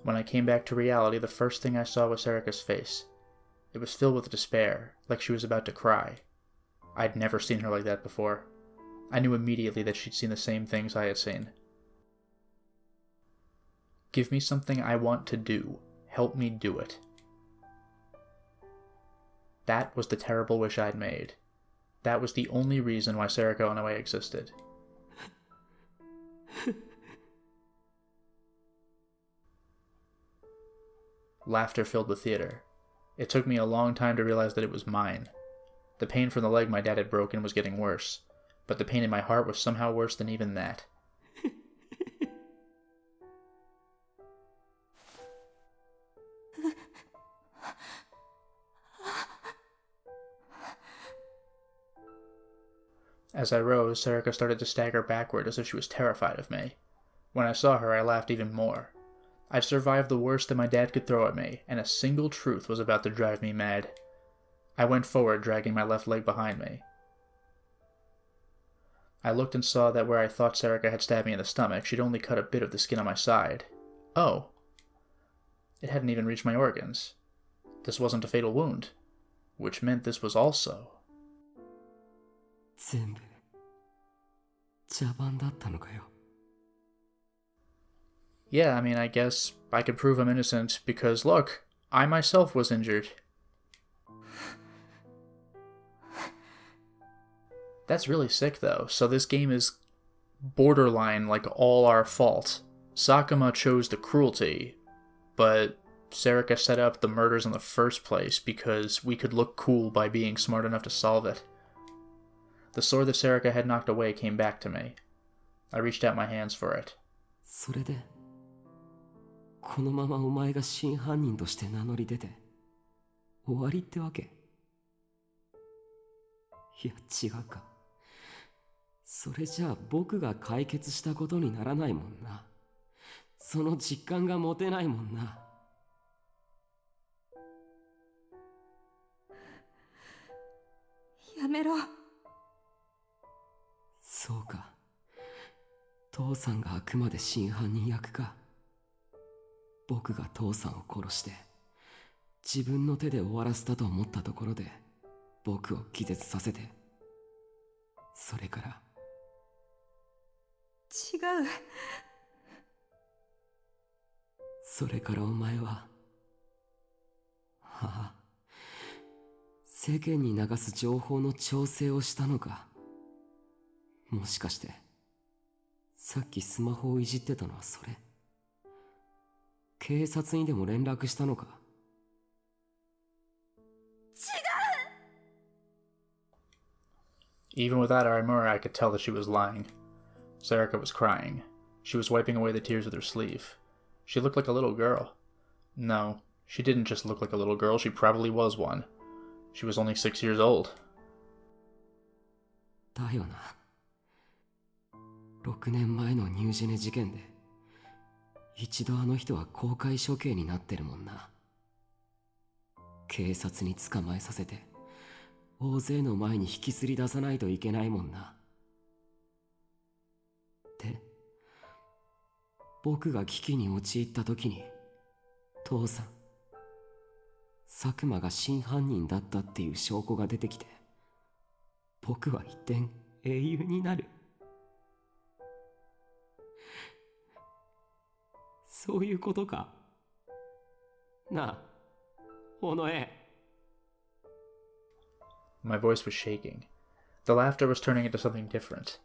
When I came back to reality, the first thing I saw was Serica's face. It was filled with despair, like she was about to cry. I'd never seen her like that before. I knew immediately that she'd seen the same things I had seen. Give me something I want to do. Help me do it. That was the terrible wish I'd made. That was the only reason why Serica Onoe existed. Laughter filled the theater. It took me a long time to realize that it was mine. The pain from the leg my dad had broken was getting worse, but the pain in my heart was somehow worse than even that. As I rose, Serica started to stagger backward as if she was terrified of me. When I saw her, I laughed even more. I'd survived the worst that my dad could throw at me, and a single truth was about to drive me mad. I went forward, dragging my left leg behind me. I looked and saw that where I thought Serica had stabbed me in the stomach, she'd only cut a bit of the skin on my side. Oh! It hadn't even reached my organs. This wasn't a fatal wound, which meant this was also... 全部茶番だったのかよ。 Yeah, I mean, I guess I could prove I'm innocent because, look, I myself was injured. That's really sick, though. So this game is borderline, like, all our fault. Sakuma chose the cruelty, but Serica set up the murders in the first place because we could look cool by being smart enough to solve it. The sword that Serica had knocked away came back to me. I reached out my hands for it. それでこのままお前が真犯人として名乗り出て終わりってわけ？いや違うか。それじゃあ僕が解決したことにならないもんな。その実感が持てないもんな。やめろ。そうか。父さんがあくまで真犯人役か。僕が父さんを殺して自分の手で終わらせたと思ったところで僕を気絶させて、それから違う。それからお前は世間に流す情報の調整をしたのか。もしかしてさっきスマホをいじってたのはそれ？警察にでも連絡したのか？Even without Arimura, I could tell that she was lying. Serica was crying. She was wiping away the tears with her sleeve. She looked like a little girl. No, she didn't just look like a little girl, she probably was one. She was only 6 years old. だよな。6年前のニュージェネ事件で一度あの人は公開処刑になってるもんな。警察に捕まえさせて大勢の前に引きずり出さないといけないもんな。で、僕が危機に陥った時に父さん、佐久間が真犯人だったっていう証拠が出てきて、僕は一転英雄になる。そういうことか。なあ、尾上。My voice was shaking. The laughter was turning into something different.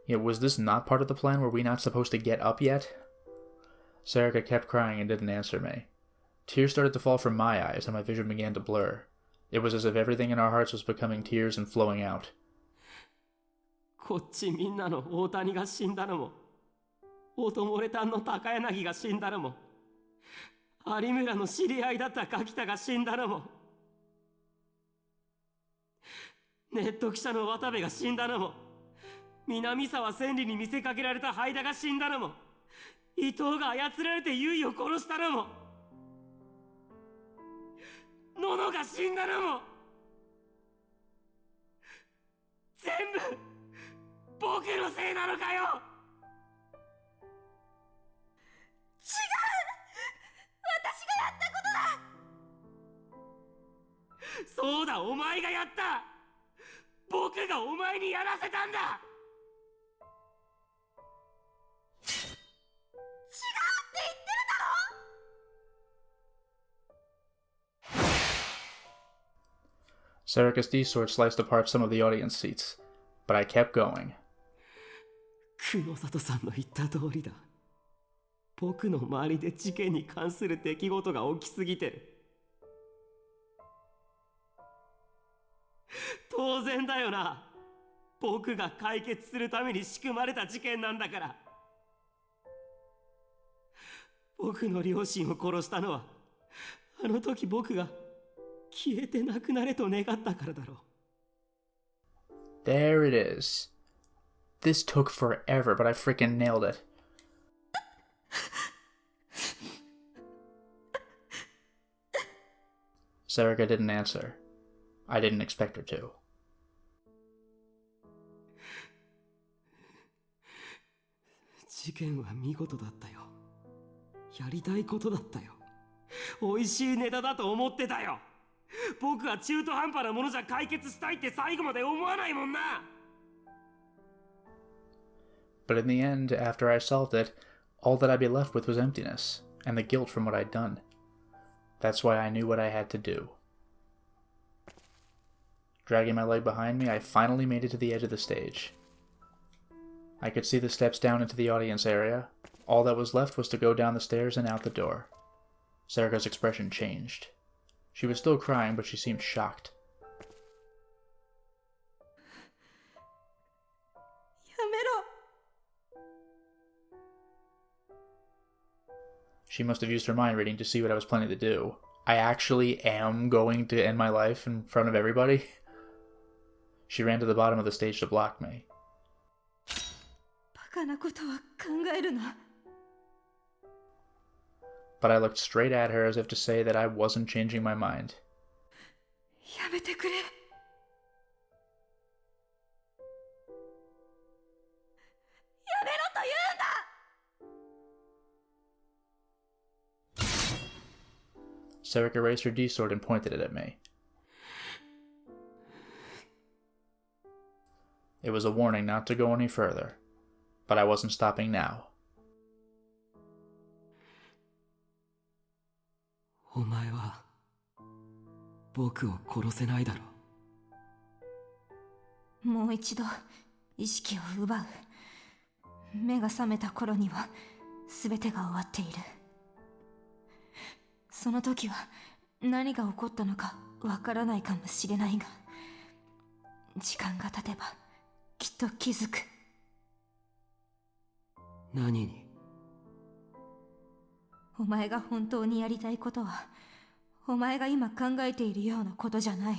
Yeah, was this not part of the plan? Were we not supposed to get up yet? Serica kept crying and didn't answer me. Tears started to fall from my eyes, and my vision began to blur. It was as if everything in our hearts was becoming tears and flowing out. こっちみんなの大谷が死んだのも、音漏れ炭の高柳が死んだのも、有村の知り合いだった柿田が死んだのも、ネット記者の渡部が死んだのも、南沢千里に見せかけられた灰田が死んだのも、伊藤が操られて結衣を殺したのも、野々が死んだのも、全部僕のせいなのかよ。違う、私がやったことだ。そうだ、お前がやった。僕がお前にやらせたんだ。違うって言ってるだろ。 Sarika's D sword sliced apart some of the audience seats, but I kept going. 久野里さんの言った通りだ。僕の周りで事件に関する出来事が起きすぎてる。当然だよな。僕が解決するために仕組まれた事件なんだから。僕の両親を殺したのは、あの時僕が消えてなくなれと願ったからだろう。 There it is. This took forever, but I freaking nailed it. Sarika didn't answer. I didn't expect her to. 事件は見事だったよ。やりたいことだったよ。美味しいネタだと思ってたよ。僕は中途半端なものじゃ解決したいって最後まで思わないもんな。But in the end, after I solved it, all that I'd be left with was emptiness, and the guilt from what I'd done. That's why I knew what I had to do. Dragging my leg behind me, I finally made it to the edge of the stage. I could see the steps down into the audience area. All that was left was to go down the stairs and out the door. Sarika's expression changed. She was still crying, but she seemed shocked. やめろ。 She must have used her mind reading to see what I was planning to do. I actually am going to end my life in front of everybody. She ran to the bottom of the stage to block me. バカなことは考えるな。 But I looked straight at her as if to say that I wasn't changing my mind. やめてくれ。やめろと言うんだ。 Sarika raised her D sword and pointed it at me. It was a warning not to go any further, but I wasn't stopping now. お前は僕を殺せないだろう。もう一度意識を奪う。目が覚めた頃には全てが終わっている。その時は何が起こったのかわからないかもしれないが、時間が経てばきっと気づく。何に？お前が本当にやりたいことは、お前が今考えているようなことじゃない。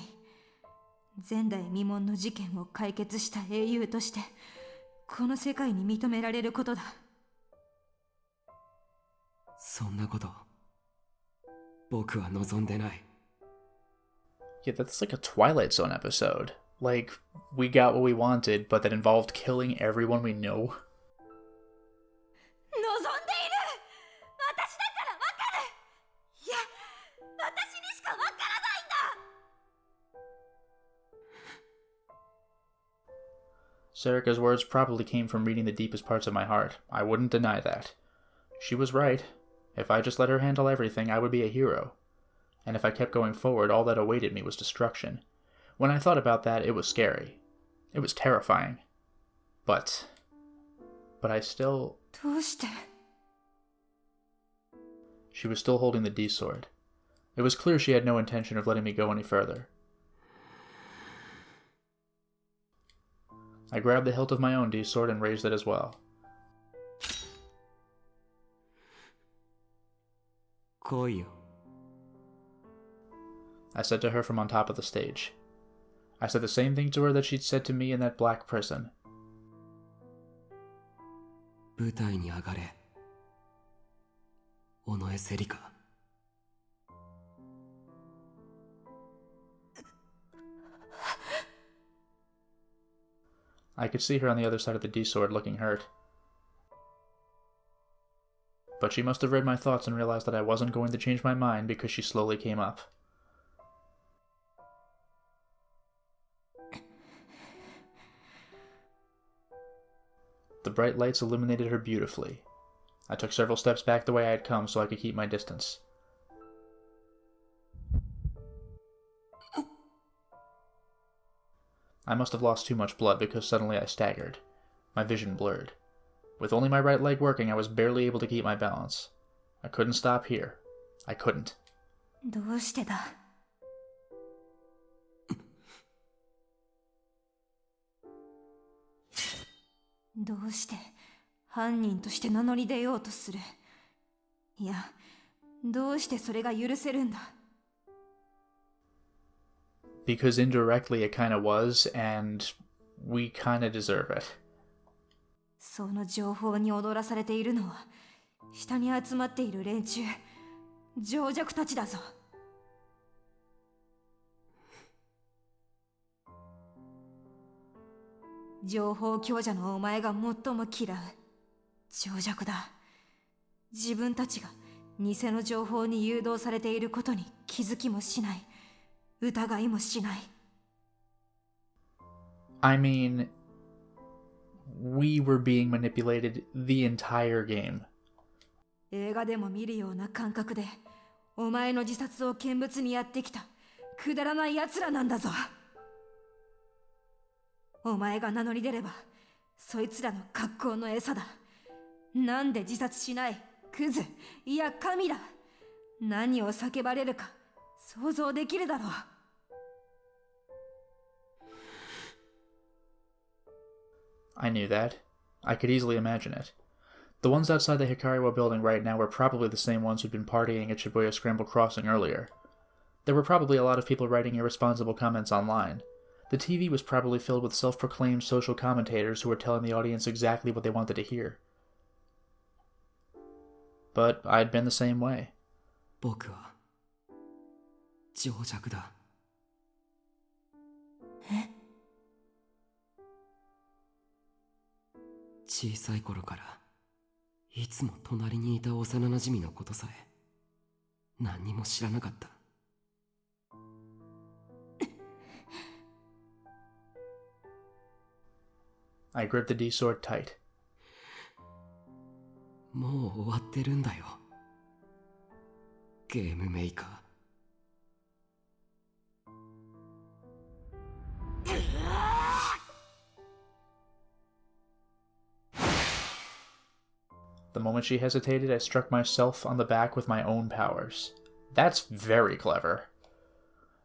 前代未聞の事件を解決した英雄としてこの世界に認められることだ。そんなこと僕は望んでない。 Yeah, that's like a Twilight Zone episode. Like, we got what we wanted, but that involved killing everyone we know. 望んでいる。私だからわかる。いや、私にしかわからないんだ。 Sarika's words probably came from reading the deepest parts of my heart. I wouldn't deny that. She was right. If I just let her handle everything, I would be a hero. And if I kept going forward, all that awaited me was destruction. When I thought about that, it was scary. It was terrifying. But I still... どうして？ She was still holding the D sword. It was clear she had no intention of letting me go any further. I grabbed the hilt of my own D sword and raised it as well. 来いよ。 I said to her from on top of the stage. I said the same thing to her that she'd said to me in that black prison. 舞台に上がれ。尾上セリカ。I could see her on the other side of the D-sword looking hurt. But she must have read my thoughts and realized that I wasn't going to change my mind because she slowly came up. The bright lights illuminated her beautifully. I took several steps back the way I had come so I could keep my distance. I must have lost too much blood because suddenly I staggered. My vision blurred. With only my right leg working, I was barely able to keep my balance. I couldn't stop here. I couldn't. どうしてだどうして犯人として名乗り出ようとするいや、どうしてそれが許せるんだ Because indirectly it kinda was, and we kinda deserve it. その情報に踊らされているのは下に集まっている連中情弱たちだぞ情報強者のお前が最も嫌う情弱だ自分たちが偽の情報に誘導されていることに気づきもしない疑いもしない I mean, we were being manipulated the entire game. 映画でも見るような感覚でお前の自殺を見物にやってきたくだらない奴らなんだぞお前が名乗り出ればそいつらの格好の餌だなんで自殺しないクズいや神だ何を叫ばれるか想像できるだろう I knew that. I could easily imagine it. The ones outside the Hikariwa building right now were probably the same ones who'd been partying at Shibuya Scramble Crossing earlier. There were probably a lot of people writing irresponsible comments online. The TV was probably filled with self-proclaimed social commentators who were telling the audience exactly what they wanted to hear. But I'd been the same way. 僕は情弱だ。え小さい頃からいつも隣にいた幼なじみのことさえ何にも知らなかった。I gripped the D-sword tight. もう終わってるんだよ。ゲームメーカー。The moment she hesitated, I struck myself on the back with my own powers. That's very clever.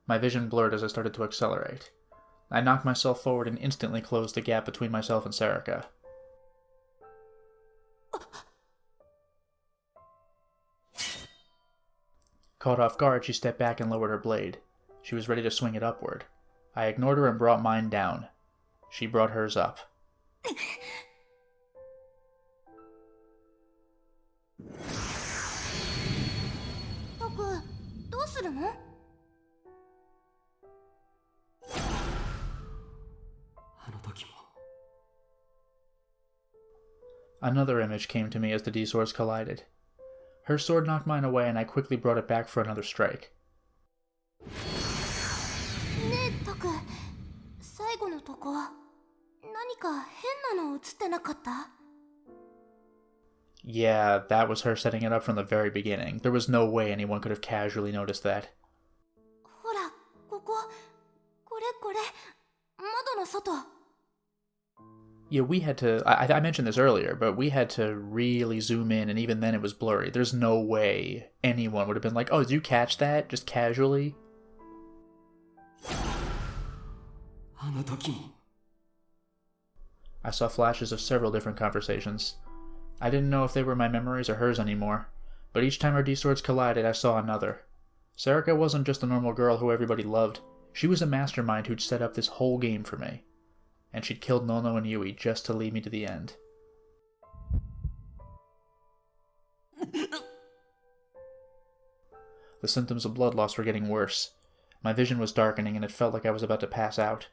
My vision blurred as I started to accelerate. I knocked myself forward and instantly closed the gap between myself and Sarika. Caught off guard, she stepped back and lowered her blade. She was ready to swing it upward. I ignored her and brought mine down. She brought hers up. Another image came to me as the D-swords collided. Her sword knocked mine away and I quickly brought it back for another strike. ねえタク、最後のとこ何か変なの映ってなかった？ Yeah, that was her setting it up from the very beginning. There was no way anyone could have casually noticed that. ほら、これ、窓の外。Yeah, we had to... I mentioned this earlier, but we had to really zoom in, and even then it was blurry. There's no way anyone would have been like, oh, did you catch that? Just casually? I saw flashes of several different conversations. I didn't know if they were my memories or hers anymore, but each time our D-swords collided, I saw another. Sarika wasn't just a normal girl who everybody loved. She was a mastermind who'd set up this whole game for me. And she'd killed Nono and Yui just to lead me to the end. The symptoms of blood loss were getting worse. My vision was darkening and it felt like I was about to pass out.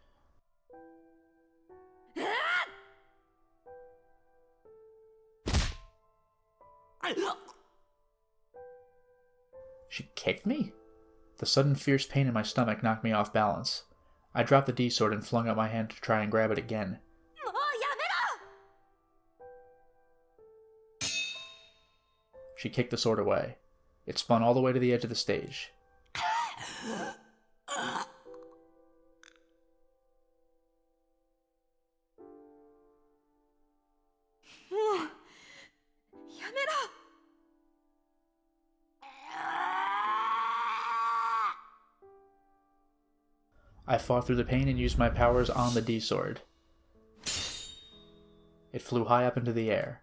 She kicked me? The sudden fierce pain in my stomach knocked me off balance. I dropped the D-sword and flung out my hand to try and grab it again. She kicked the sword away. It spun all the way to the edge of the stage. I fought through the pain and used my powers on the D-sword. It flew high up into the air.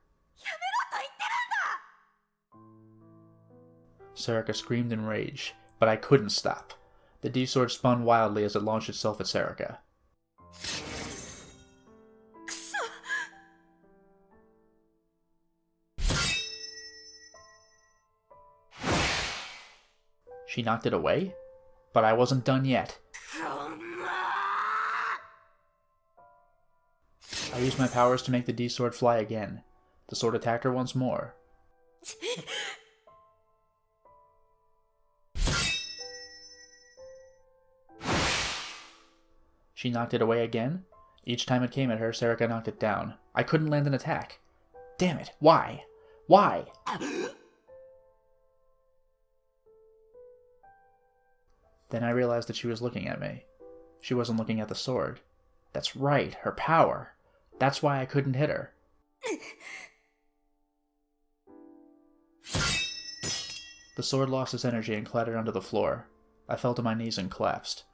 Sarika screamed in rage, but I couldn't stop. The D-sword spun wildly as it launched itself at Sarika. She knocked it away? But I wasn't done yet. I used my powers to make the D-sword fly again. The sword attacked her once more. She knocked it away again. Each time it came at her, Sarika knocked it down. I couldn't land an attack. Damn it, why? Why? Then I realized that she was looking at me. She wasn't looking at the sword. That's right, her power. That's why I couldn't hit her. The sword lost its energy and clattered onto the floor. I fell to my knees and collapsed.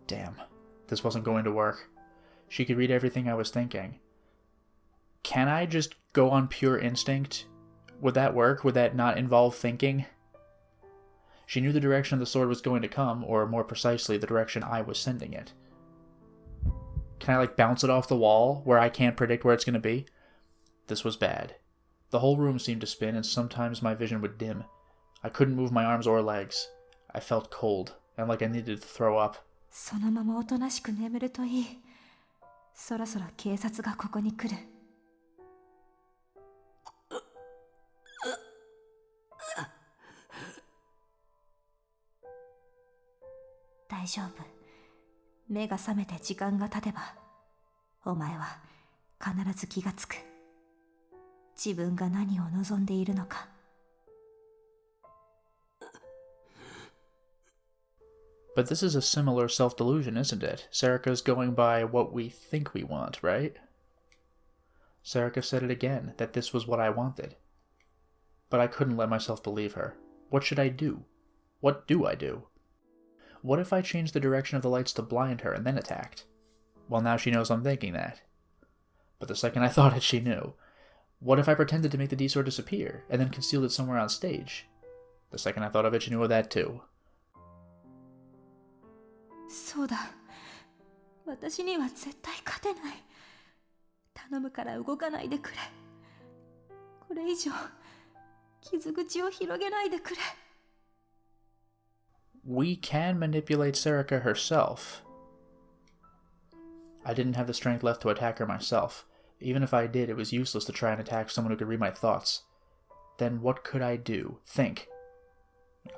Damn, this wasn't going to work. She could read everything I was thinking. Can I just go on pure instinct? Would that work? Would that not involve thinking? She knew the direction the sword was going to come, or more precisely, the direction I was sending it. Can I, bounce it off the wall, where I can't predict where it's going to be? This was bad. The whole room seemed to spin, and sometimes my vision would dim. I couldn't move my arms or legs. I felt cold, and like I needed to throw up. そのままおとなしく眠るといい。そろそろ警察がここに来る。大丈夫。目が覚めて時間が経てば、お前は必ず気がつく。自分が何を望んでいるのか。But this is a similar self-delusion, isn't it? Sarika's going by what we think we want, right? Sarika said it again, that this was what I wanted. But I couldn't let myself believe her. What should I do? What do I do? What if I changed the direction of the lights to blind her and then attacked? Well, now she knows I'm thinking that. But the second I thought it, she knew. What if I pretended to make the D-sword disappear, and then concealed it somewhere on stage? The second I thought of it, she knew of that too. そうだ。私には絶対勝てない。頼むから動かないでくれ。これ以上、傷口を広げないでくれ。We can manipulate Sarika herself. I didn't have the strength left to attack her myself. Even if I did, it was useless to try and attack someone who could read my thoughts. Then what could I do? Think.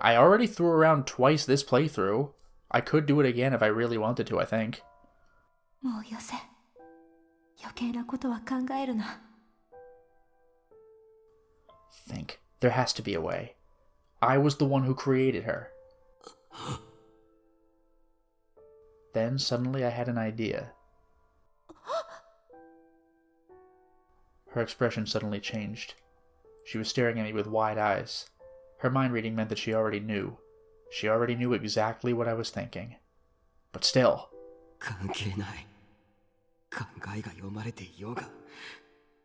I already threw around twice this playthrough. I could do it again if I really wanted to, I think. もうよせ。余計なことは考えるな。Think. There has to be a way. I was the one who created her. Then suddenly I had an idea. Her expression suddenly changed. She was staring at me with wide eyes. Her mind reading meant that she already knew. She already knew exactly what I was thinking. But still. 関係ない。考えが読まれていようが、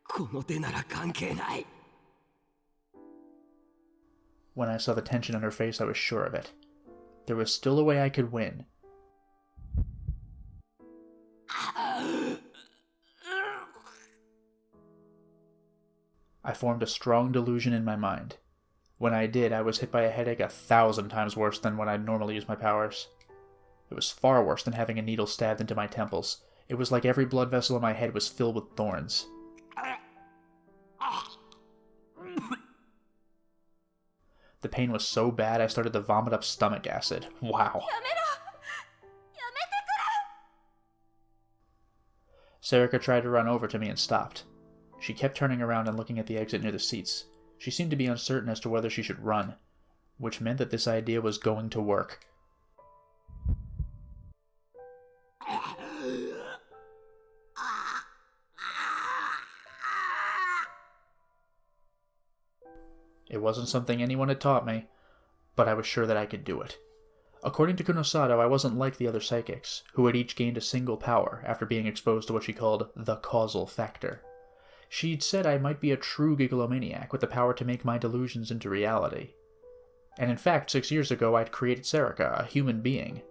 この手なら関係ない。When I saw the tension on her face, I was sure of it. There was still a way I could win. I formed a strong delusion in my mind. When I did, I was hit by a headache 1,000 times worse than when I normally use my powers. It was far worse than having a needle stabbed into my temples. It was like every blood vessel in my head was filled with thorns. The pain was so bad I started to vomit up stomach acid. Wow. Sarika tried to run over to me and stopped. She kept turning around and looking at the exit near the seats. She seemed to be uncertain as to whether she should run, which meant that this idea was going to work. It wasn't something anyone had taught me, but I was sure that I could do it. According to Kunosato, I wasn't like the other psychics, who had each gained a single power after being exposed to what she called the causal factor. She'd said I might be a true gigalomaniac with the power to make my delusions into reality. And in fact, 6 years ago I'd created Sarika, a human being.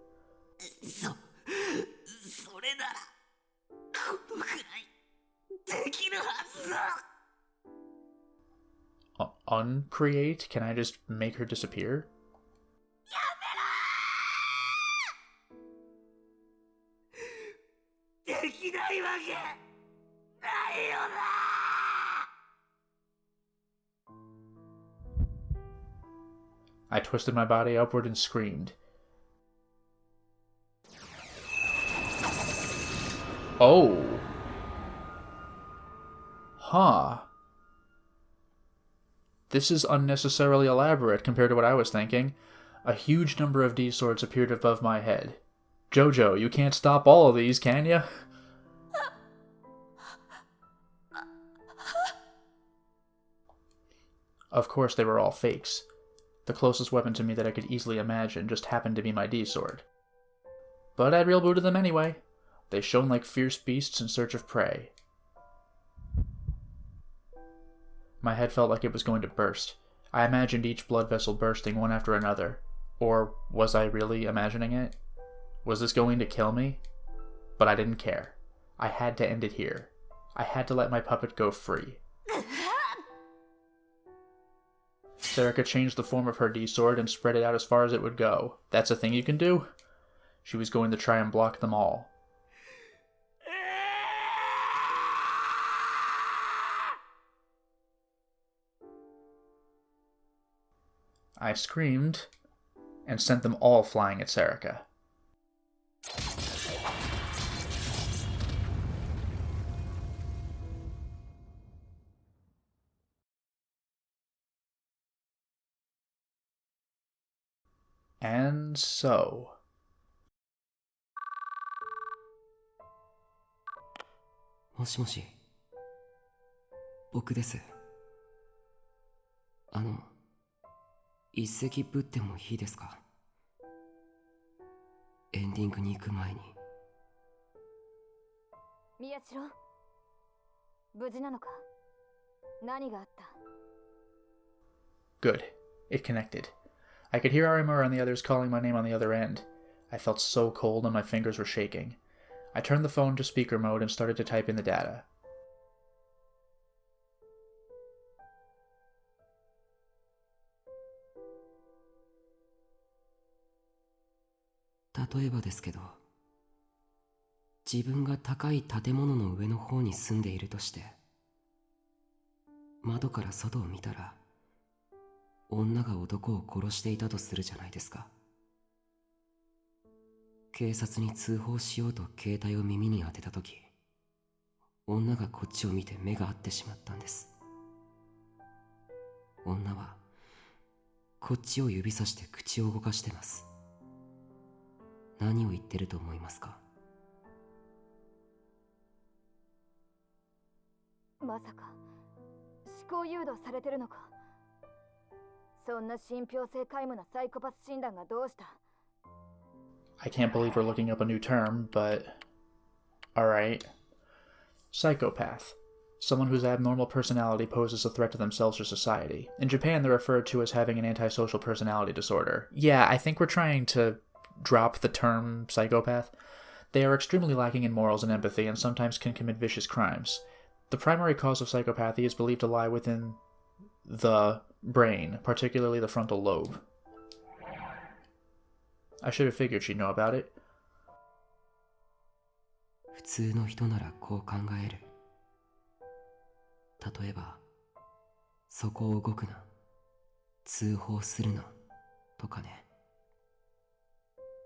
Uncreate? Can I just make her disappear? I twisted my body upward and screamed. Oh. Huh. This is unnecessarily elaborate compared to what I was thinking. A huge number of D-swords appeared above my head. Jojo, you can't stop all of these, can ya? Of course, they were all fakes. The closest weapon to me that I could easily imagine just happened to be my D-sword. But I'd real booted them anyway. They shone like fierce beasts in search of prey. My head felt like it was going to burst. I imagined each blood vessel bursting one after another. Or was I really imagining it? Was this going to kill me? But I didn't care. I had to end it here. I had to let my puppet go free. Sarika changed the form of her D-sword and spread it out as far as it would go. That's a thing you can do? She was going to try and block them all. I screamed and sent them all flying at Sarika. And so... Moshi, 僕です。一席ぶってもいいですか？エンディングに行く前に。宮代、無事なのか？何があった？ Good. It connected. I could hear Arimura and the others calling my name on the other end. I felt so cold and my fingers were shaking. I turned the phone to speaker mode and started to type in the data. 例えばですけど、自分が高い建物の上の方に住んでいるとして、窓から外を見たら、女が男を殺していたとするじゃないですか。警察に通報しようと携帯を耳に当てたとき、女がこっちを見て目が合ってしまったんです。女はこっちを指さして口を動かしてます。何を言ってると思いますか？まさか思考誘導されてるのか？そんな信憑性皆無なサイコパス診断がどうした？ I can't believe we're looking up a new term, but... Alright. Psychopath. Someone whose abnormal personality poses a threat to themselves or society. In Japan, they're referred to as having an antisocial personality disorder. Yeah, I think we're trying to drop the term psychopath. They are extremely lacking in morals and empathy and sometimes can commit vicious crimes. The primary cause of psychopathy is believed to lie within the brain, particularly the frontal lobe. I should have figured she'd know about it. 普通の人ならこう考える。例えば、そこを動くな、通報するな、とかね。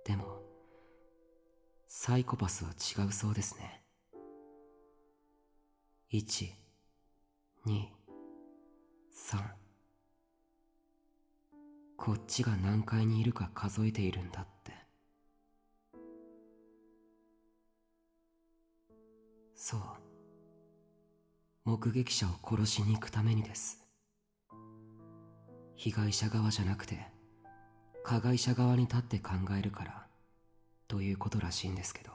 でも、サイコパスは違うそうですね。1、2、3。こっちが何階にいるか数えているんだって。そう。目撃者を殺しに行くためにです。被害者側じゃなくて、加害者側に立って考えるから、ということらしいんですけど。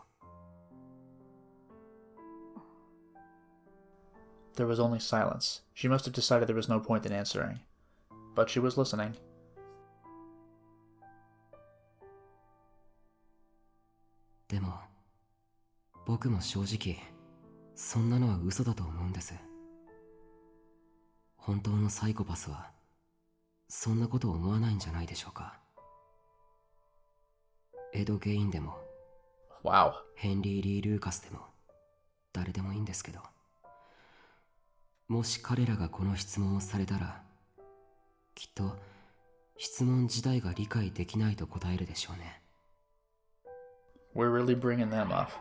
There was only silence. She must have decided there was no point in answering. But she was listening. でも、僕も正直、そんなのは嘘だと思うんです。本当のサイコパスは、そんなこと思わないんじゃないでしょうか。エド・ゲインでも、Wow. ヘンリー・リー・ルーカスでも、誰でもいいんですけど、もし彼らがこの質問をされたら、きっと質問自体が理解できないと答えるでしょうね。We're really bringing them up.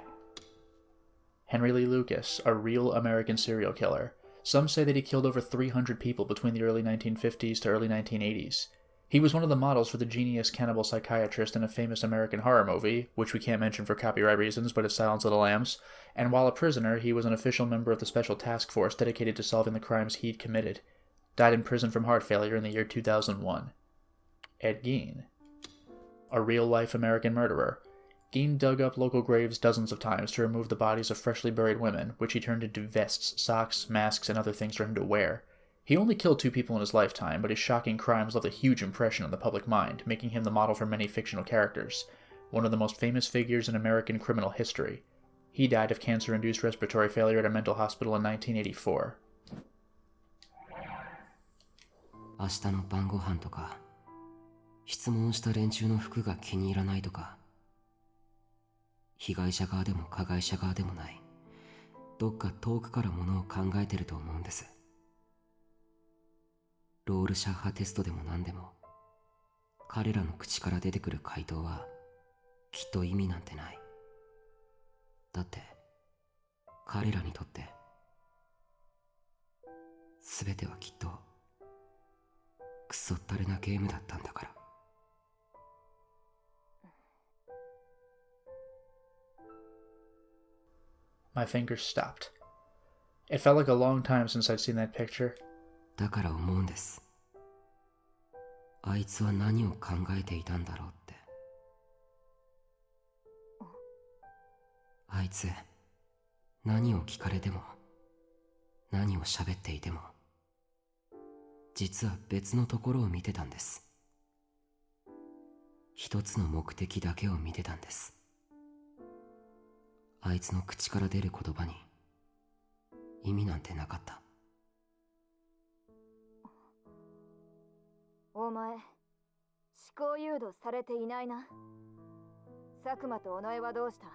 Henry Lee Lucas, a real American serial killer. Some say that he killed over 300 people between the early 1950s to early 1980s. He was one of the models for the genius cannibal psychiatrist in a famous American horror movie, which we can't mention for copyright reasons, but it's Silence of the Lambs. And while a prisoner, he was an official member of the special task force dedicated to solving the crimes he'd committed. Died in prison from heart failure in the year 2001. Ed Gein, a real-life American murderer. Gein dug up local graves dozens of times to remove the bodies of freshly buried women, which he turned into vests, socks, masks, and other things for him to wear. He only killed 2 people in his lifetime, but his shocking crimes left a huge impression on the public mind, making him the model for many fictional characters, one of the most famous figures in American criminal history. He died of cancer-induced respiratory failure at a mental hospital in 1984. 明日の晩ご飯とか、質問した連中の服が気に入らないとか、被害者側でも加害者側でもない、どっか遠くからものを考えてると思うんです。ロールシャッハテストでも何でも、彼らの口から出てくる回答はきっと意味なんてない。だって彼らにとって全てはきっとクソったれなゲームだったんだから。My fingers stopped. It felt like a long time since I'd seen that picture. だから思うんです。あいつは何を考えていたんだろうって。あいつ、何を聞かれても、何を喋っていても、実は別のところを見てたんです。一つの目的だけを見てたんです。あいつの口から出る言葉に意味なんてなかった。お前、思考誘導されていないな。佐久間と尾上はどうした？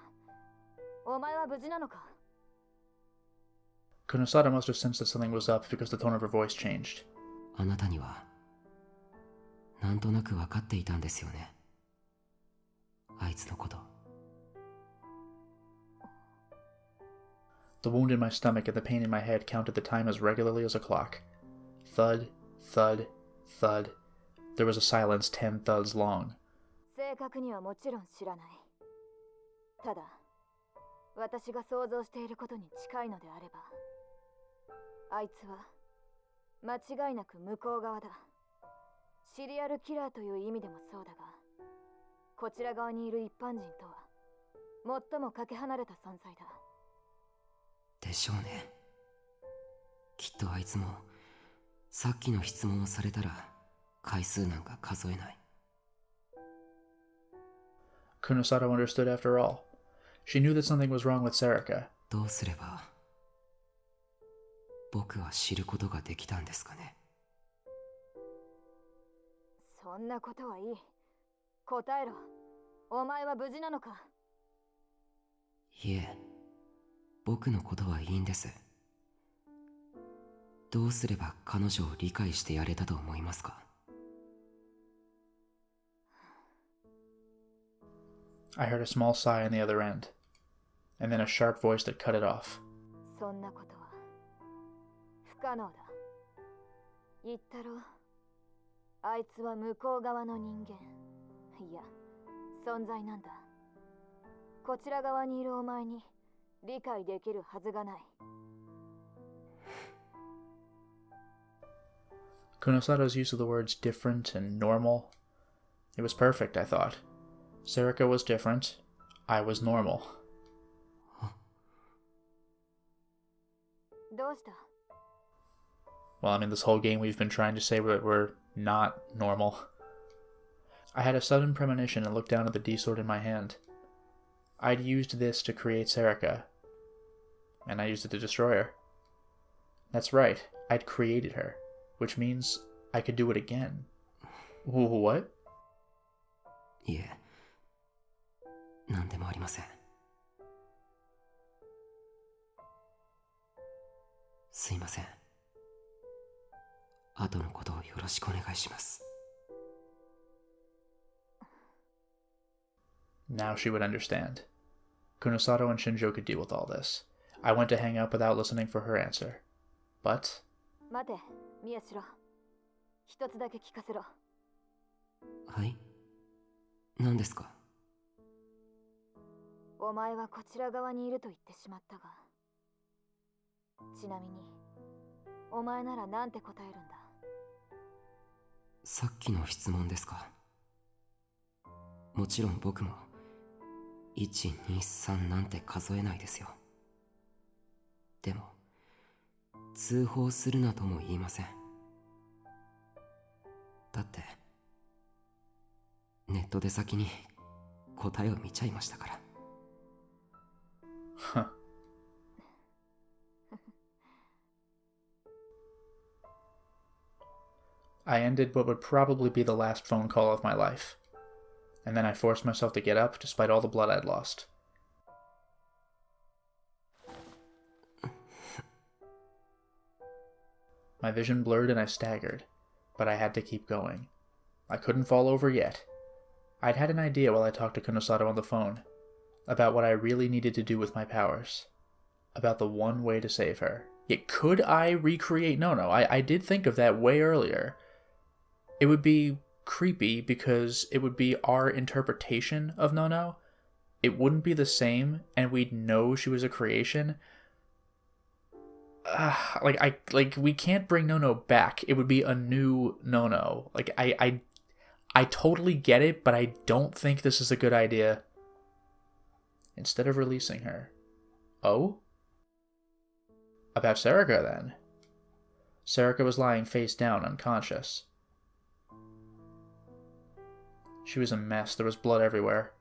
お前は無事なのか？ Kunosada must have sensed that something was up because the tone of her voice changed. あなたにはなんとなく分かっていたんですよね。あいつのこと。The wound in my stomach and the pain in my head counted the time as regularly as a clock. Thud, thud, thud. There was a silence 10 thuds long. 正確にはもちろん知らない。ただ、私が想像していることに近いのであれば、あいつは間違いなく向こう側だ。シリアルキラーという意味でもそうだが、こちら側にいる一般人とは最もかけ離れた存在だ。でしょうね。きっとあいつもさっきの質問をされたら回数なんか数えない。Kunosada understood after all. She knew that something was wrong with Sarika. どうすれば僕は知ることができたんですかね。そんなことはいい。答えろ。お前は無事なのか？いえ、僕のことはいいんです。どうすれば彼女を理解してやれたと思いますか？ I heard a small sigh on the other end, and then a sharp voice that cut it off. そんなことは不可能だ。言ったろ。あいつは向こう側の人間。いや、存在なんだ。こちら側にいるお前に理解できるはずがない。Kunosato's use of the words different and normal. It was perfect, I thought. Serica was different. I was normal. どうした？ Well, I mean, this whole game we've been trying to say that we're not normal. I had a sudden premonition and looked down at the D-sword in my hand. I'd used this to create Serica, and I used it to destroy her. That's right, I'd created her, which means I could do it again. What? いえ、何でもありません。すいません。後のことをよろしくお願いします。Now she would understand. Kunosato and Shinjo could deal with all this. I went to hang up without listening for her answer. But... 待て、宮代。一つだけ聞かせろ。はい？何ですか？お前はこちら側にいると言ってしまったが。ちなみに、お前ならなんて答えるんだ？さっきの質問ですか？もちろん僕も1、2、3なんて数えないですよ。でも通報するなとも言いません。だってネットで先に答えを見ちゃいましたから。Huh. I ended what would probably be the last phone call of my life. And then I forced myself to get up despite all the blood I'd lost. My vision blurred and I staggered, but I had to keep going. I couldn't fall over yet. I'd had an idea while I talked to Kunosato on the phone, about what I really needed to do with my powers, about the one way to save her. Yet could I recreate Nono? I did think of that way earlier. It would be creepy because it would be our interpretation of Nono. It wouldn't be the same, and we'd know she was a creation. We can't bring Nono back. It would be a new Nono. I totally get it, but I don't think this is a good idea. Instead of releasing her. Oh? About Serica, then. Serica was lying face down, unconscious. She was a mess. There was blood everywhere.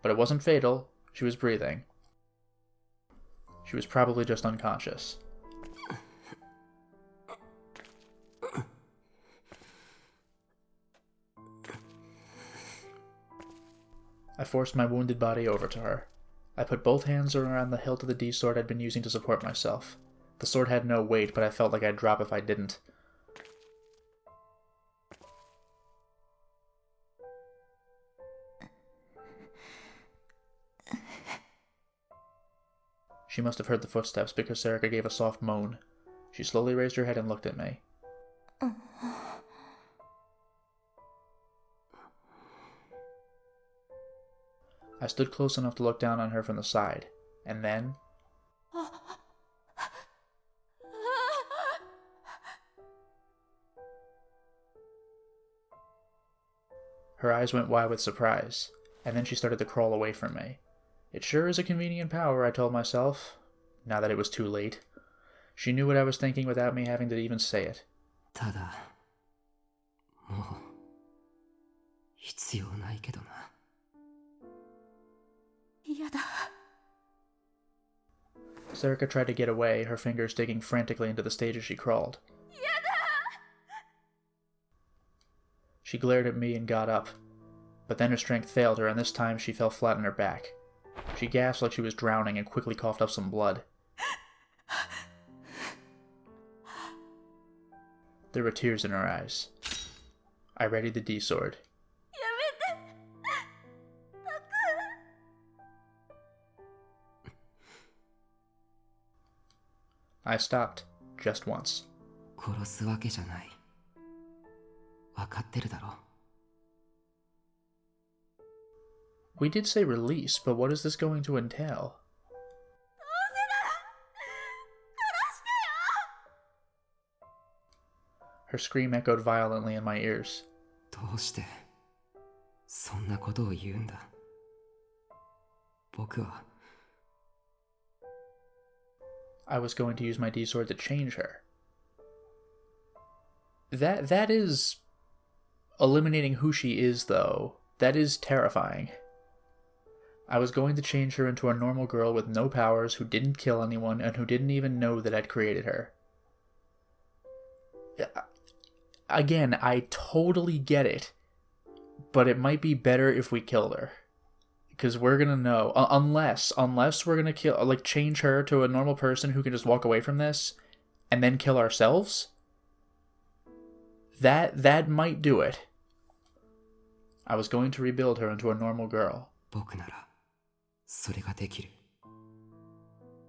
But it wasn't fatal. She was breathing. She was probably just unconscious. I forced my wounded body over to her. I put both hands around the hilt of the D-sword I'd been using to support myself. The sword had no weight, but I felt like I'd drop if I didn't. She must have heard the footsteps because Serica gave a soft moan. She slowly raised her head and looked at me. I stood close enough to look down on her from the side, and then... Her eyes went wide with surprise, and then she started to crawl away from me. It sure is a convenient power, I told myself, now that it was too late. She knew what I was thinking without me having to even say it. ただ、もう必要ないけどな。嫌だ。Serica tried to get away, her fingers digging frantically into the stage as she crawled. She glared at me and got up, but then her strength failed her, and this time she fell flat on her back. She gasped like she was drowning and quickly coughed up some blood. There were tears in her eyes. I readied the D-sword. I stopped, just once. 殺すわけじゃない。わかってるだろ。We did say release, but what is this going to entail? Her scream echoed violently in my ears. どうしてそんなことを言うんだ。僕は I was going to use my D-sword to change her. That is eliminating who she is, though. That is terrifying. I was going to change her into a normal girl with no powers, who didn't kill anyone, and who didn't even know that I'd created her. Again, I totally get it, but it might be better if we killed her. Because we're gonna know, unless we're gonna change her to a normal person who can just walk away from this, and then kill ourselves. That might do it. I was going to rebuild her into a normal girl. 僕ならそれができる。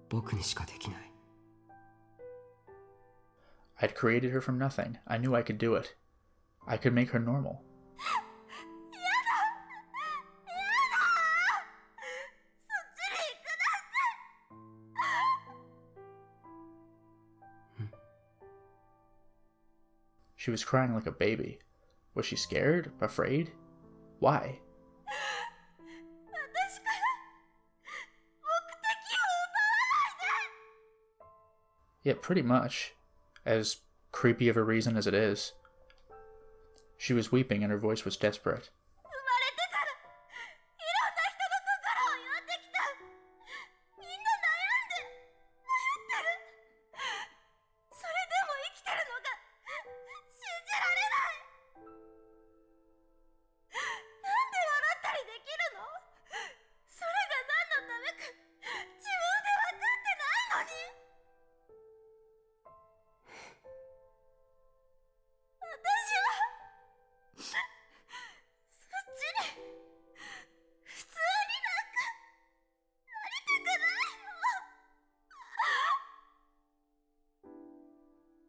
僕にしかできない。I'd created her from nothing. I knew I could do it. I could make her normal. She was crying like a baby. Was she scared? Afraid? Why? Yeah, pretty much. As creepy of a reason as it is. She was weeping and her voice was desperate.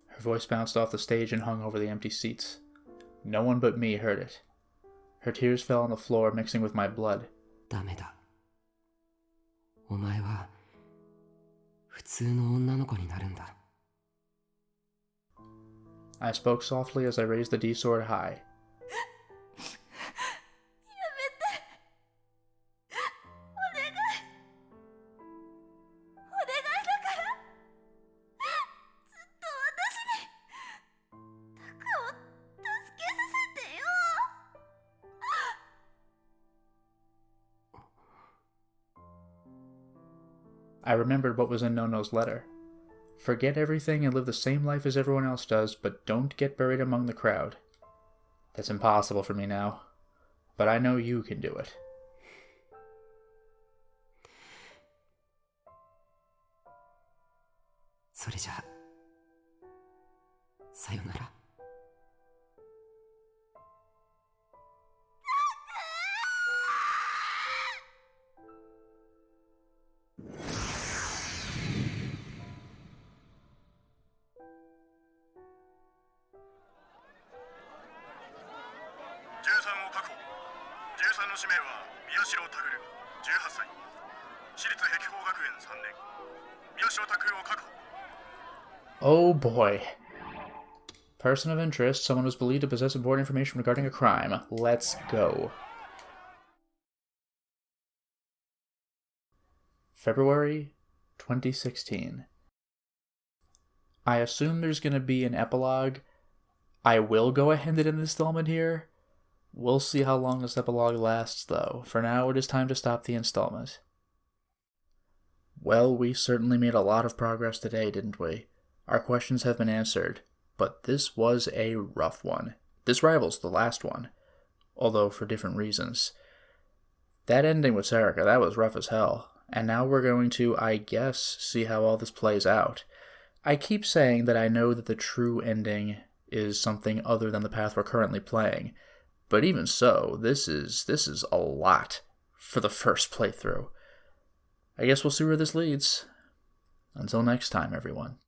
Her voice bounced off the stage and hung over the empty seats. No one but me heard it. Her tears fell on the floor, mixing with my blood. ダメだ。お前は普通の女の子になるんだ。I spoke softly as I raised the D-sword high. I remembered what was in Nono's letter. Forget everything and live the same life as everyone else does, but don't get buried among the crowd. That's impossible for me now, but I know you can do it. それじゃあ、さよなら。Oh boy. Person of interest, someone who's believed to possess important information regarding a crime. Let's go. February 2016. I assume there's going to be an epilogue. I will go ahead and end an installment here. We'll see how long this epilogue lasts, though. For now, it is time to stop the installment. Well, we certainly made a lot of progress today, didn't we? Our questions have been answered, but this was a rough one. This rivals the last one, although for different reasons. That ending with Serica, that was rough as hell. And now we're going to, I guess, see how all this plays out. I keep saying that I know that the true ending is something other than the path we're currently playing, but even so, this is a lot for the first playthrough. I guess we'll see where this leads. Until next time, everyone.